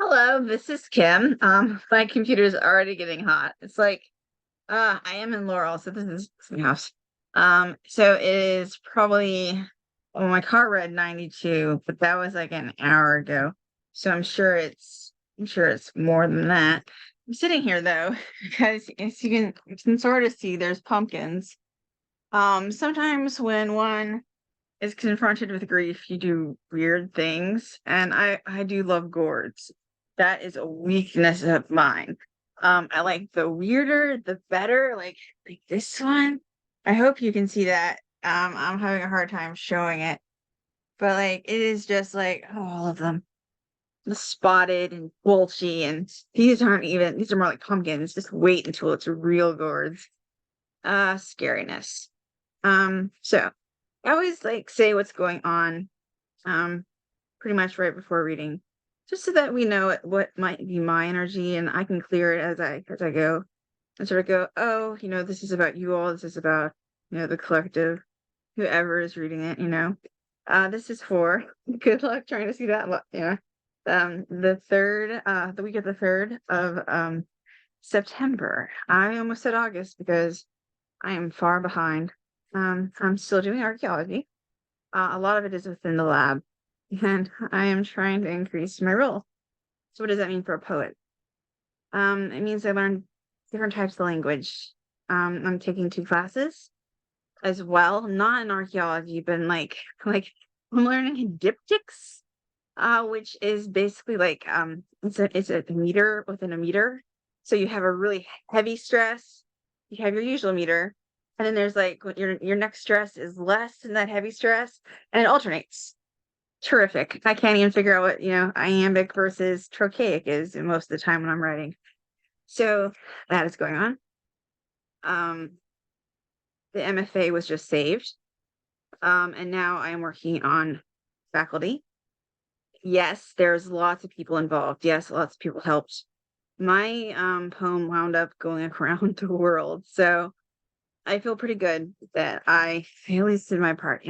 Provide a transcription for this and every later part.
Hello, this is Kim. My computer's already getting hot. It's like, I am in Laurel, so this is my house. So it is probably, well, my car read 92, but that was like an hour ago. So I'm sure it's more than that. I'm sitting here though, because as you can sort of see, there's pumpkins. Sometimes when one is confronted with grief, you do weird things, and I do love gourds. That is a weakness of mine. I like the weirder, the better. Like this one. I hope you can see that. I'm having a hard time showing it, but like it is just like all of them, the spotted and bulgy, and these are more like pumpkins. Just wait until it's real gourds. Scariness. So I always like say what's going on, um, pretty much right before reading, just so that we know what might be my energy and I can clear it as I go and sort of go, oh, this is about you all. This is about, the collective, whoever is reading it, This is for good luck trying to see that. The week of the 3rd of September. I almost said August because I am far behind. I'm still doing archaeology. A lot of it is within the lab, and I am trying to increase my role. So, what does that mean for a poet? It means I learned different types of language. I'm taking 2 classes as well, not in archaeology, but in like I'm learning diptychs, which is basically like it's a meter within a meter. So you have a really heavy stress, you have your usual meter, and then there's like your next stress is less than that heavy stress, and it alternates. Terrific. I can't even figure out what, iambic versus trochaic is most of the time when I'm writing. So that is going on. Um, the MFA was just saved. And now I am working on faculty. Yes, there's lots of people involved. Yes, lots of people helped. My poem wound up going around the world. So I feel pretty good that I at least did my part.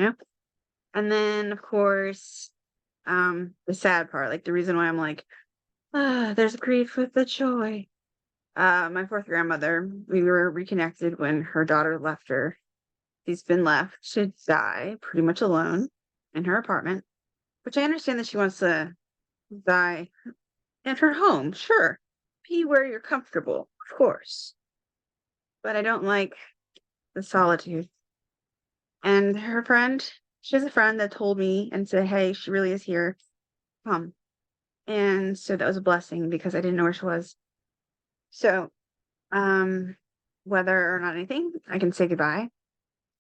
And then of course, the sad part, like the reason why I'm like, there's grief with the joy. My fourth grandmother, we were reconnected when her daughter left her. She's been left to die pretty much alone in her apartment, which I understand that she wants to die in her home. Sure. Be where you're comfortable, of course. But I don't like the solitude. And her friend, she has a friend that told me and said, hey, she really is here. Come. And so that was a blessing because I didn't know where she was. So, um, whether or not anything, I can say goodbye.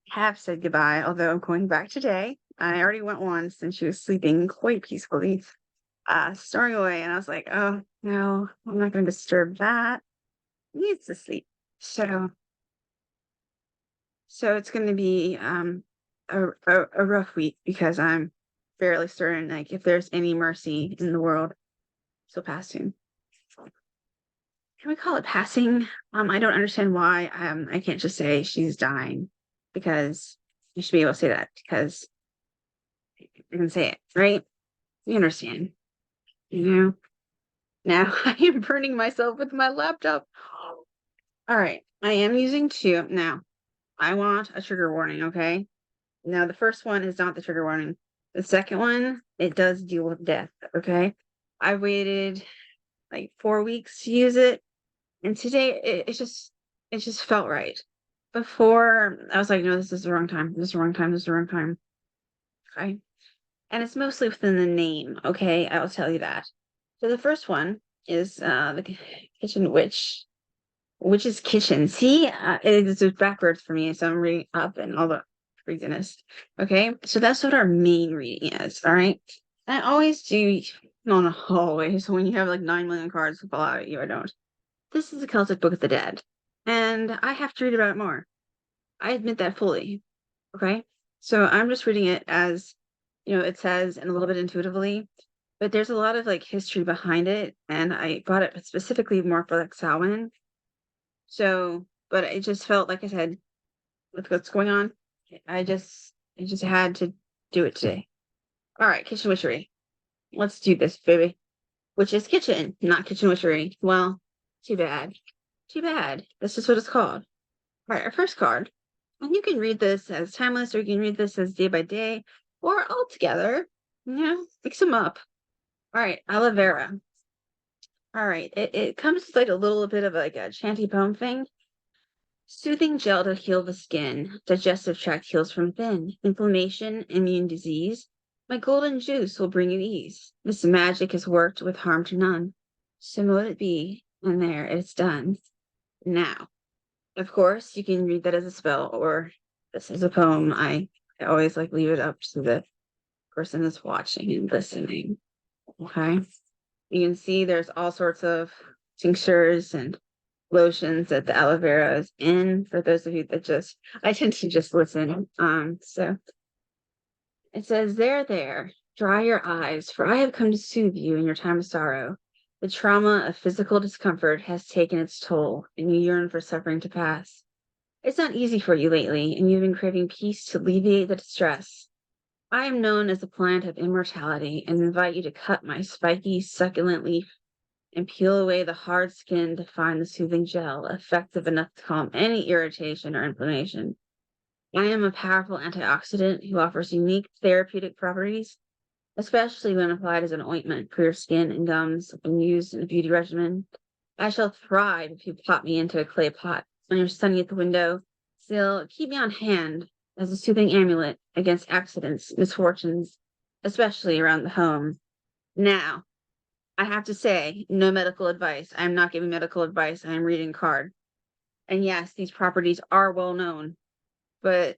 Have said goodbye, although I'm going back today. I already went once and she was sleeping quite peacefully, snoring away. And I was like, oh, no, I'm not going to disturb that. He needs to sleep. So, so it's going to be a rough week because I'm fairly certain, like, if there's any mercy in the world, she'll pass soon. Can we call it passing? I don't understand why I can't just say she's dying because you should be able to say that because I can say it, right? You understand, you know? Now I am burning myself with my laptop. All right, I am using two. Now, I want a trigger warning, okay? Now, the first one is not the trigger warning. The second one, it does deal with death, okay? I waited like 4 weeks to use it, and today it just felt right. Before, I was like, no, this is the wrong time. This is the wrong time. This is the wrong time. Okay. And it's mostly within the name, okay? I will tell you that. So the first one is the kitchen witch's kitchen. See, it's just backwards for me, so I'm reading up and all the craziness. Okay, so that's what our main reading is. All right, and I always do. No, not always. When you have like 9 million cards fall out at you, I don't. This is a Celtic Book of the Dead, and I have to read about it more. I admit that fully. Okay, so I'm just reading it as it says and a little bit intuitively, but there's a lot of like history behind it, and I bought it specifically more for like Samhain. So, but it just felt like I said, with what's going on, I just had to do it today. All right, kitchen witchery. Let's do this, baby. which is kitchen, not kitchen witchery. Well, too bad. Too bad. That's just what it's called. All right, our first card. And you can read this as timeless, or you can read this as day by day, or all together. Mix them up. All right, aloe vera. All right, it comes with like a little bit of like a chanty poem thing. Soothing gel to heal the skin. Digestive tract heals from within. Inflammation, immune disease. My golden juice will bring you ease. This magic has worked with harm to none. So mote it be, and there it's done. Now, of course, you can read that as a spell or this is a poem. I always like leave it up to the person that's watching and listening. Okay. You can see there's all sorts of tinctures and lotions that the aloe vera is in for those of you that I tend to just listen. So it says, there, dry your eyes, for I have come to soothe you in your time of sorrow. The trauma of physical discomfort has taken its toll, and you yearn for suffering to pass. It's not easy for you lately, and you've been craving peace to alleviate the distress. I am known as the plant of immortality and invite you to cut my spiky, succulent leaf and peel away the hard skin to find the soothing gel effective enough to calm any irritation or inflammation. I am a powerful antioxidant who offers unique therapeutic properties, especially when applied as an ointment for your skin and gums and used in a beauty regimen. I shall thrive if you pop me into a clay pot when you're sunning at the window. Still, keep me on hand as a soothing amulet against accidents, misfortunes, especially around the home. Now, I have to say, no medical advice. I'm not giving medical advice. I'm reading a card. And yes, these properties are well known, but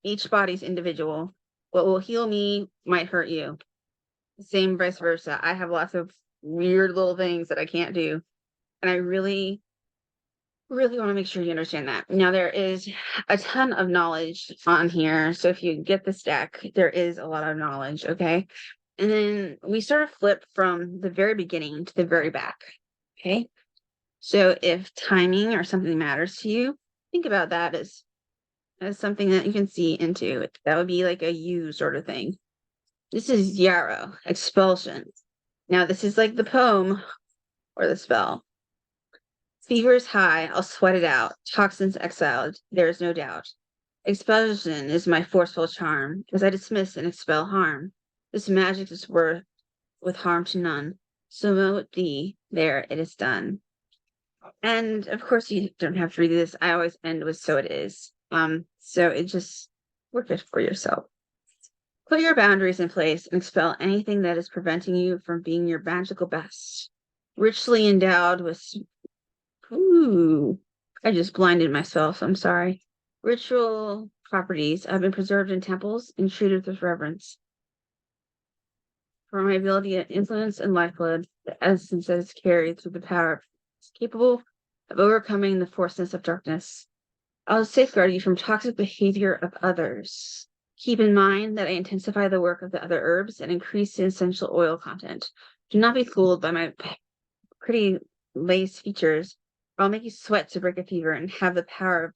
each body's individual. What will heal me might hurt you. Same vice versa. I have lots of weird little things that I can't do. And I really, really want to make sure you understand that. Now, there is a ton of knowledge on here. So if you get this deck, there is a lot of knowledge. Okay. And then we sort of flip from the very beginning to the very back. Okay. So if timing or something matters to you, think about that as something that you can see into. That would be like a you sort of thing. This is yarrow, expulsion. Now, this is like the poem or the spell. Fever is high, I'll sweat it out. Toxins exiled, there is no doubt. Expulsion is my forceful charm, as I dismiss and expel harm. This magic is worth with harm to none. So mote thee, there it is done. And of course, you don't have to read this. I always end with so it is. So it just work it for yourself. Put your boundaries in place and expel anything that is preventing you from being your magical best. Richly endowed with I just blinded myself. I'm sorry. Ritual properties have been preserved in temples and treated with reverence. For my ability to influence and lifeblood, the essence that is carried through the power is capable of overcoming the forceness of darkness. I'll safeguard you from toxic behavior of others. Keep in mind that I intensify the work of the other herbs and increase the essential oil content. Do not be fooled by my pretty lace features. I'll make you sweat to break a fever and have the power of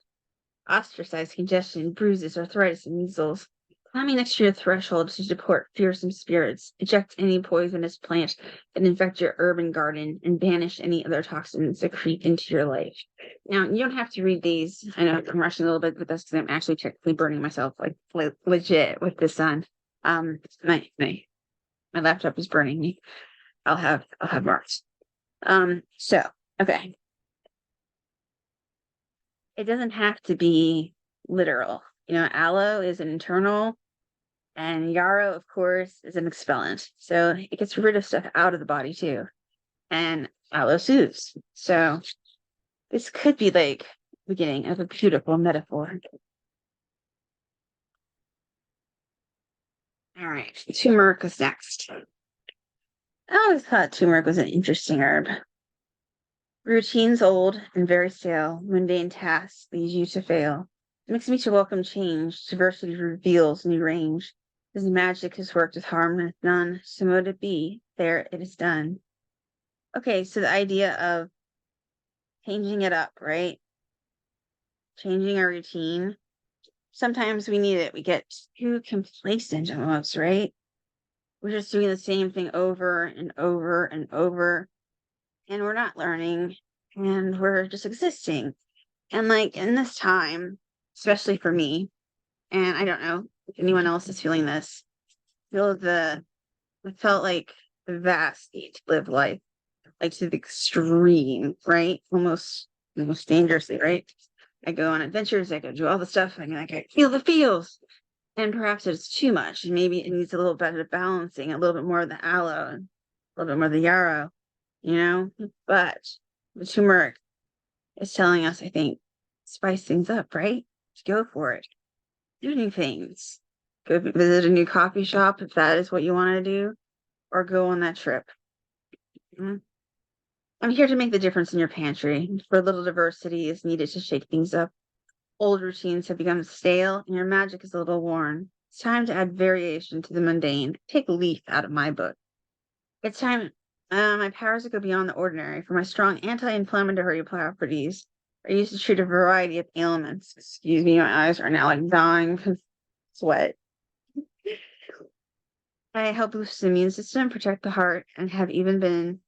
ostracize congestion, bruises, arthritis, and measles. Climbing next to your threshold to deport fearsome spirits, eject any poisonous plant that infect your urban garden, and banish any other toxins that creep into your life. Now, you don't have to read these. I know I'm rushing a little bit with this because I'm actually technically burning myself like legit with this on. My laptop is burning me. I'll have marks. So okay. It doesn't have to be literal. Aloe is an internal, and yarrow, of course, is an expellant. So it gets rid of stuff out of the body too. And aloe soothes. So this could be like the beginning of a beautiful metaphor. All right, turmeric is next. I always thought turmeric was an interesting herb. Routines old and very stale, mundane tasks lead you to fail. It makes me to welcome change. Diversity reveals new range. His magic has worked with harm with none. So mote it be, there it is done. Okay, so the idea of changing it up, right? Changing our routine. Sometimes we need it. We get too complacent almost, right? we're just doing the same thing over and over and over, and we're not learning, and we're just existing. And like in this time, especially for me, and I don't know if anyone else is feeling this, feel the it felt like the vast need to live life, like to the extreme, right? Almost dangerously, right? I go on adventures, I go do all the stuff, I mean, like I feel the feels. And perhaps it's too much, and maybe it needs a little bit of balancing, a little bit more of the aloe, and a little bit more of the yarrow, you know? But the turmeric is telling us, I think, spice things up, right? Go for it. Do new things. Go visit a new coffee shop if that is what you want to do, or go on that trip. Mm. I'm here to make the difference in your pantry. For a little diversity is needed to shake things up. Old routines have become stale, and your magic is a little worn. It's time to add variation to the mundane. Take a leaf out of my book. It's time. My powers that go beyond the ordinary. For my strong anti-inflammatory properties are used to treat a variety of ailments. Excuse me, my eyes are now like dying from sweat. I help boost the immune system, protect the heart, and have even been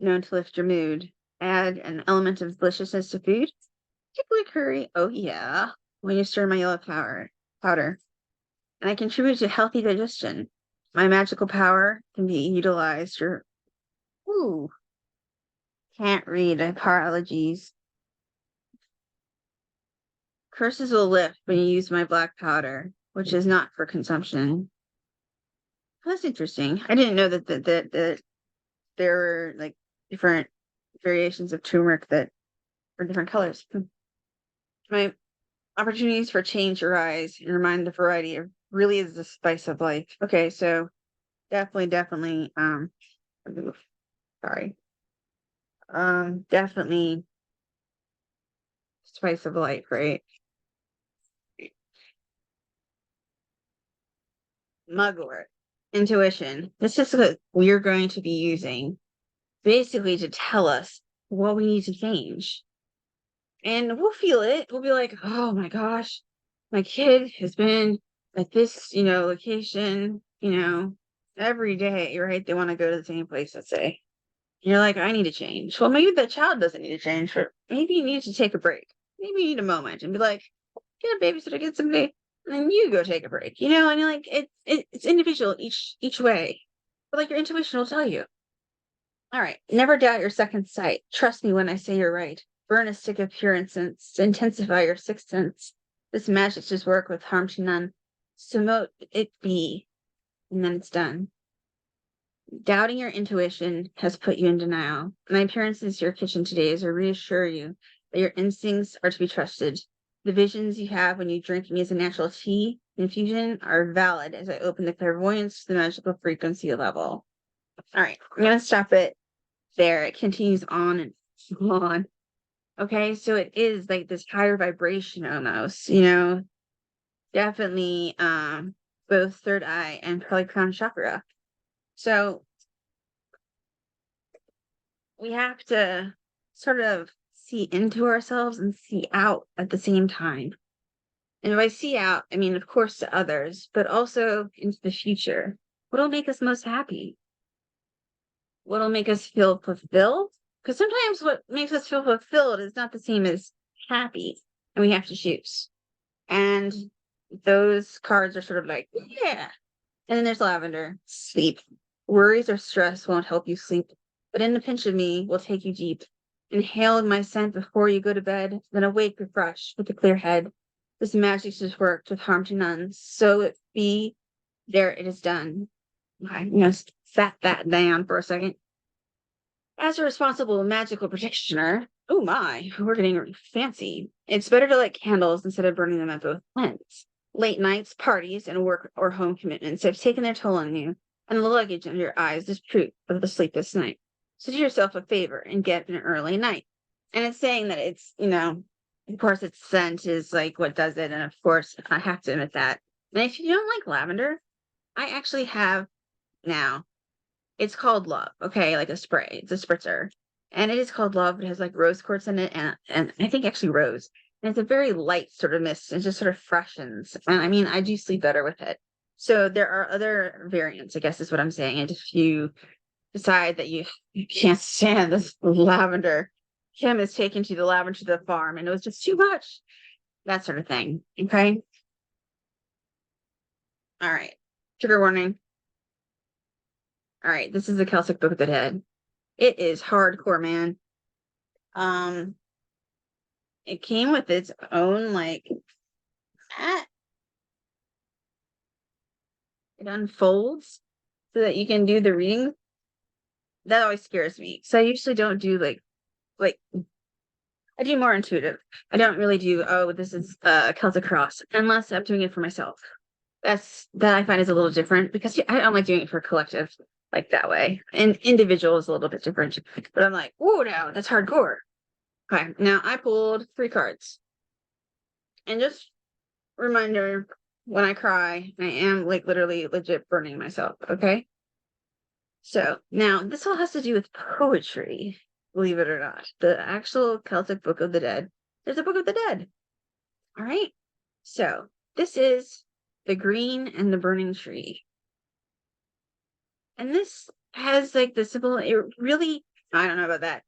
known to lift your mood. Add an element of deliciousness to food, particularly curry. Oh yeah, when you stir my yellow powder, and I contribute to healthy digestion. My magical power can be utilized. Or ooh, can't read. I have heart allergies. Curses will lift when you use my black powder, which is not for consumption. That's interesting. I didn't know that there were like different variations of turmeric that were different colors. My opportunities for change arise and remind the variety of really is the spice of life. Okay, so definitely, sorry. Definitely spice of life, right? Mugwort. Intuition. This is what we're going to be using basically to tell us what we need to change. And we'll feel it. We'll be like, oh my gosh, my kid has been at this, location, every day, right? They want to go to the same place, let's say. You're like, I need to change. Well, maybe the child doesn't need to change, but maybe you need to take a break. Maybe you need a moment and be like, get a babysitter, get somebody, and then you go take a break. And you're like, it's individual each way. But like your intuition will tell you. All right. Never doubt your second sight. Trust me when I say you're right. Burn a stick of pure incense to intensify your sixth sense. This magic just work with harm to none. So mote it be, and then it's done. Doubting your intuition has put you in denial. My appearances to your kitchen today is to reassure you that your instincts are to be trusted. The visions you have when you drink me as a natural tea infusion are valid as I open the clairvoyance to the magical frequency level. All right, I'm going to stop it there. It continues on and on. Okay, so it is like this higher vibration almost, definitely both third eye and probably crown chakra. So we have to sort of see into ourselves and see out at the same time. And if I see out, I mean, of course, to others, but also into the future. What'll make us most happy? What'll make us feel fulfilled? Because sometimes what makes us feel fulfilled is not the same as happy, and we have to choose. And those cards are sort of like, yeah. And then there's lavender, sleep. Worries or stress won't help you sleep, but in the pinch of me will take you deep. Inhale my scent before you go to bed, then awake refreshed with a clear head. This magic just worked with harm to none. So it be, there it is done. I'm gonna set that down for a second. As a responsible magical practitioner, oh my, we're getting fancy. It's better to light candles instead of burning them at both ends. Late nights, parties, and work or home commitments have taken their toll on you, and the luggage under your eyes is proof of the sleepless night. So do yourself a favor and get an early night. And it's saying that it's, of course, its scent is like what does it. And of course, I have to admit that. And if you don't like lavender, I actually have now. It's called Love, okay, like a spray. It's a spritzer. And it is called Love. It has like rose quartz in it and I think actually rose. And it's a very light sort of mist. It just sort of freshens. And I mean, I do sleep better with it. So there are other variants, I guess is what I'm saying. And if you decide that you can't stand this lavender, Kim is taken to the lavender to the farm and it was just too much. That sort of thing. Okay. All right. Trigger warning. All right. This is the Celtic Book of the Dead. It is hardcore, man. Um, it came with its own like mat. It unfolds so that you can do the reading. That always scares me. So I usually don't do like I do more intuitive. I don't really do, oh, this is a Celtic cross, unless I'm doing it for myself. That I find is a little different because I don't like doing it for collective like that way. And individual is a little bit different. But I'm like, whoa, no, that's hardcore. Okay, now I pulled 3 cards. And just reminder, when I cry, I am like literally legit burning myself. Okay. So now this all has to do with poetry, believe it or not. The actual Celtic Book of the Dead. There's a Book of the Dead. All right. So this is the green and the burning tree. And this has like the symbol, it really, I don't know about that.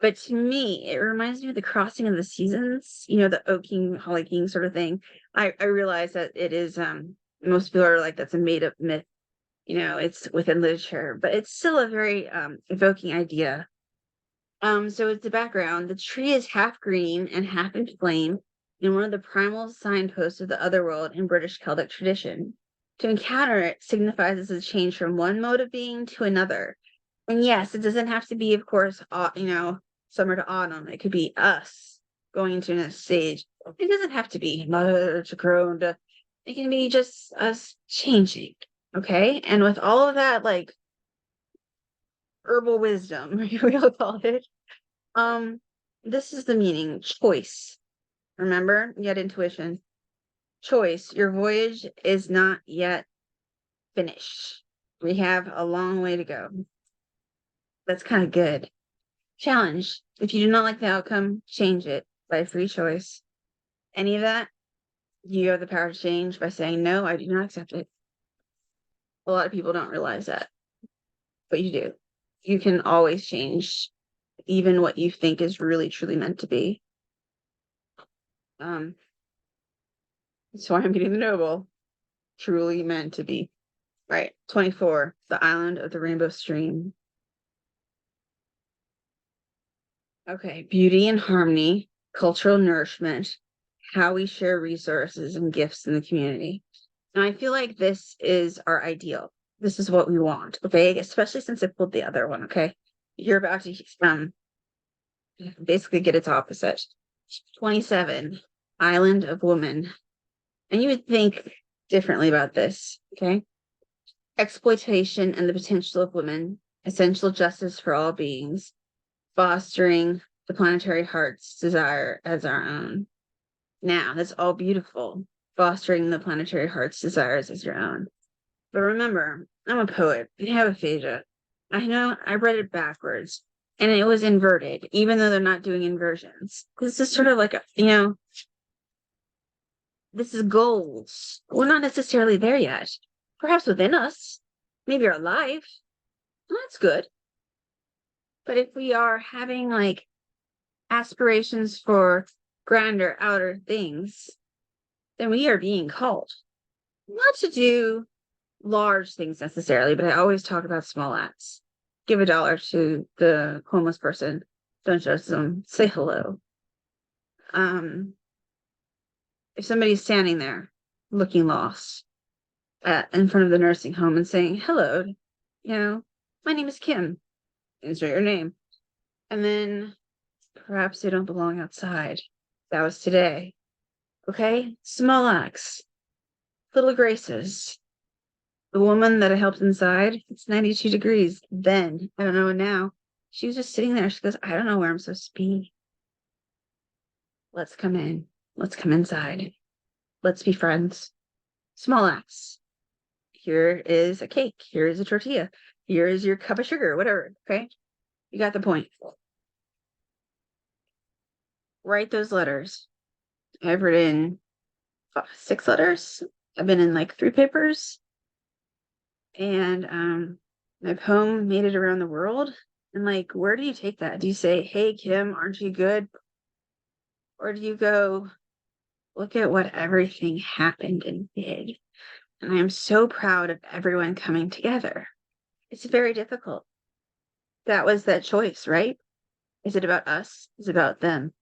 But to me, it reminds me of the crossing of the seasons, the oaking, hollyking sort of thing. I realize that it is most people are like that's a made up myth, it's within literature, but it's still a very evoking idea. So it's the background. The tree is half green and half in flame, and one of the primal signposts of the otherworld in British Celtic tradition. To encounter it signifies a change from one mode of being to another. And yes, it doesn't have to be, of course, summer to autumn. It could be us going into a stage. It doesn't have to be mother to crone. It can be just us changing. Okay. And with all of that, like herbal wisdom, we'll call it. This is the meaning choice. Remember, you had intuition. Choice. Your voyage is not yet finished. We have a long way to go. That's kind of good. Challenge. If you do not like the outcome, change it by free choice. Any of that, you have the power to change by saying, no, I do not accept it. A lot of people don't realize that, but you do. You can always change even what you think is really, truly meant to be. That's why I'm getting the Noble. Truly meant to be. Right. 24, the island of the rainbow stream. Okay. Beauty and harmony, cultural nourishment, how we share resources and gifts in the community. And I feel like this is our ideal. This is what we want. Okay. Especially since I pulled the other one. Okay. You're about to basically get its opposite. 27, island of woman. And you would think differently about this. Okay. Exploitation and the potential of women, essential justice for all beings, fostering the planetary heart's desire as our own. Now, that's all beautiful, fostering the planetary heart's desires as your own. But remember, I'm a poet. I have aphasia. I know I read it backwards and it was inverted, even though they're not doing inversions. This is sort of like, this is goals. We're not necessarily there yet. Perhaps within us, maybe our life. Well, that's good. But if we are having like aspirations for grander outer things, then we are being called not to do large things necessarily, but I always talk about small acts. Give $1 to the homeless person. Don't judge them. Say hello. If somebody's standing there looking lost in front of the nursing home and saying, hello, my name is Kim. Insert your name. And then perhaps they don't belong outside. That was today. Okay? Small acts. Little graces. The woman that I helped inside, it's 92 degrees. Then, I don't know now. She was just sitting there. She goes, I don't know where I'm supposed to be. Let's come in. Let's come inside. Let's be friends. Small acts. Here is a cake. Here is a tortilla. Here is your cup of sugar, whatever. Okay? You got the point. Write those letters. I've written 6 letters. I've been in like 3 papers. And my poem made it around the world. And like, where do you take that? Do you say, "Hey Kim, aren't you good?" Or do you go, "Look at what everything happened and did. And I am so proud of everyone coming together." It's very difficult. That was that choice, right? Is it about us? Is it about them?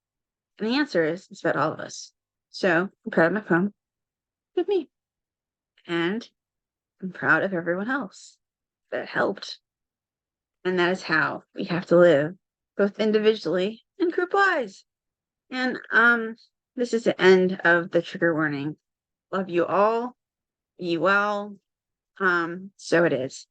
And the answer is it's about all of us. So I'm proud of my poem, with me. And I'm proud of everyone else that helped. And that is how we have to live, both individually and group wise. And this is the end of the trigger warning. Love you all. Be well. So it is.